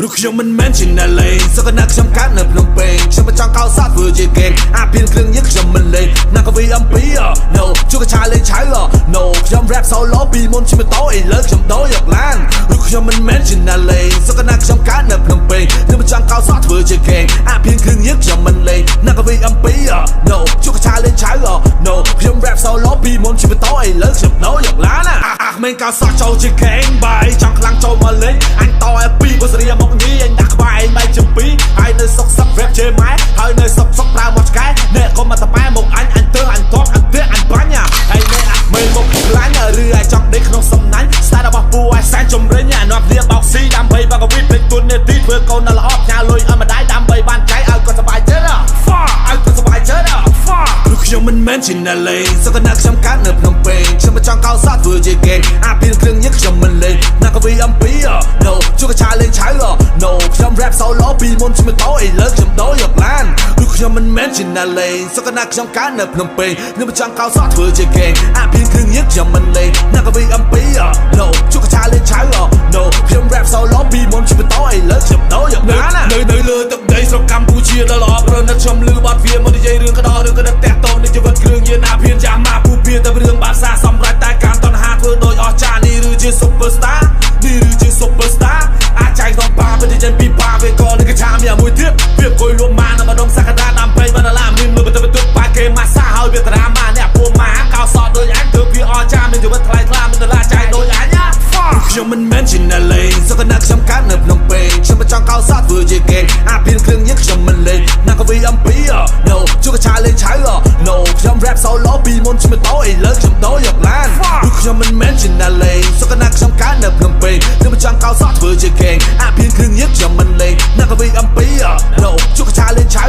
Lúcខ្ញុំមិនមែនជាអ្នកលេងសក្តាខ្ញុំកើតនៅភ្នំពេញខ្ញុំមិនចង់កោសសធ្វើជាគេងអាភៀនគ្រឿងញឹកខ្ញុំមិនលេងណាក៏វាអំពី No ជួកឆាលេងឆៅ No ខ្ញុំ rap solo ពីមុនជិះម៉ូតូឥឡូវខ្ញុំដូរយកឡានlúcខ្ញុំមិនមែនជាអ្នកលេងសក្តាខ្ញុំកើតនៅភ្នំពេញខ្ញុំមិនចង់កោសសធ្វើជាគេងអាភៀនគ្រឿងញឹកខ្ញុំមិនលេងណាក៏វាអំពី No ជួកឆាលេងឆៅ No ខ្ញុំ rap solo ពីមុនជិះម៉ូតូឥឡូវខ្ញុំដូរយកឡានអាក្មេងកោសសចូលជាគេងបាយចង់ខ្លាំងចូលមកលេងអញតឲ្យពីបស្រីមកញីអញដាក់ក្បាយបែកចំពីហើយនៅសុកសឹក rap ជេម៉ែហើយនៅសុកប្រើមកឆ្កែអ្នកកុំមកតប៉ែមកអញទើអញតបអញទេអញបាញ់ហើយអ្នកអាមេមកខ្លាញ់ឬអាចចង់ដេកក្នុងសំណាញ់ស្តារបស់ពូឲ្យសែនជំរិញអានាំគ្នាបោកស៊ីដើម្បីបើកវិពេកទុននេតិធ្វើកូននៅល្អផ្ញើលុយឲ្យម្ដាយដើម្បីបានចៃឲ្យគាត់សប្បាយចិត្តឲ្យគាត់សប្បាយចិត្តlúcខ្ញុំមិនមែនជាអ្នកលេងសក្តាខ្ញុំកើតនៅភ្នំពេញខ្ញុំមិនចង់កោសសធ្វើជាគេងអាភៀនគ្រឿងញឹកខ្ញុំមិនលេងណាក៏វាអំពី No ជួកឆាលេងឆៅ No ខ្ញុំ rap solo ពីមុនជិះម៉ូតូឥឡូវខ្ញុំដូរយកឡានlúcខ្ញុំមិនមែនជាអ្នកលេងសក្តាខ្ញុំកើតនៅភ្នំពេញខ្ញុំមិនចង់កោសសធ្វើជាគេងអាភៀនគ្រឿងញឹកខ្ញុំមិនលេងណាក៏វាអំពី No ជួកឆាលេងឆៅ No ខ្ញុំ rap solo ពីមុនជិះម៉ូតូឥឡូវខ្ញុំដូរយកឡាននៅលើទឹកដីស្រុកកម្ពុជាដ៏ល្អប្រណិតខ្ញុំលឺបាត់វាមកនិយាយរឿងក្តោរឿងក្តិតតាក់តងនឹងជីវិតគ្រឿងញៀនអាភៀនយ៉ាម៉ាពូពៀតែរឿងបាសាសម្រាប់តែការតណ្ហាធ្វើដោយអស្ចារ្យនេះឬជា superstar នេះឬជា superstar អាចៃដល់បាពេលចេញពីបាវាក៏នឹងកឆាមានមួយទៀតវាអង្គុយលួមម៉ានៅម្ដងសក្តាដើម្បីបានដុល្លារមានមើលទៅបាគេម៉ាសាហើយវាតារាម៉ាអ្នកពូម៉ាកោសសដូចអញធ្វើវាអស្ចារ្យមានជីវិតថ្លៃថ្លាមានដុល្លារចៃដូចអញខ្ញុំមិនមែនជាអ្នកលេងសក្តាខ្ញុំកើតនៅភ្នំពេញខ្ញុំមិនចង់កោសសធ្វើជាគេងអាភៀនគ្រឿងញឹកខ្ញុំមិនលេងណាក៏វាអំពី No ជួកឆាលេងឆៅ No ខ្ញុំ rap solo ពីមុនជិះម៉ូតូឥឡូវខ្ញុំដូរយកឡានlúcខ្ញុំមិនមែនជាអ្នកលេងសក្តាខ្ញុំកើតនៅភ្នំពេញខ្ញុំមិនចង់កោសសធ្វើជាគេងអាភៀនគ្រឿងញឹកខ្ញុំមិនលេងណាក៏វាអំពី No ជួកឆាលេងឆៅ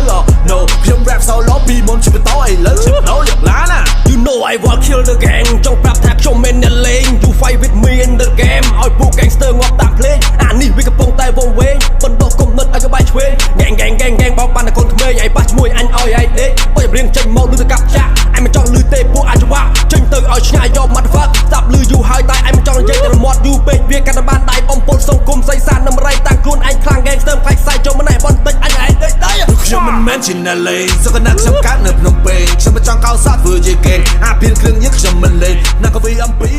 No ខ្ញុំ rap solo ពីមុនជិះម៉ូតូឥឡូវខ្ញុំដូរយកឡានYou know I will kill the gang ចង់ប្រាប់ថាខ្ញុំមិនអ្នកលេង You fight with me in the game ឲ្យពួក gangster ងាប់តាមភ្លេងអានេះវាកំពុងតែវងវែងបណ្ដោះគុំនិតឲ្យក្បែរឆ្វេង gang បោកបានតែកូនក្មេងឲ្យប៉ះជាមួយអញឲ្យឯដេកបើរៀងចេញមកលឺទៅកាប់ចាក់អញមិនចង់លឺទេពួកអាចវាចេញទៅឲ្យឆ្ងាយយក motherfucker ស្ដាប់លឺយូរហើយតែអញមិនចង់និយាយតែមាត់យូរពេកវាកាត់តែបានដៃបំពុលសង្គមស្អីសាននឹងរៃតាំងខ្លួនអញខ្លាំង gangster ខ្លាចខ្សែចូលម្នាក់បន្តិចអញឯងដេកដៃខ្ញុំមិនមែនជាអ្នកលេងសក្តាខ្ញុំកើតនៅភ្នំពេញខ្ញុំមិនចង់កោសសធ្វើជាគេងអាភៀនគ្រឿងញឹកខ្ញុំមិនលេងណាក៏វាអំពី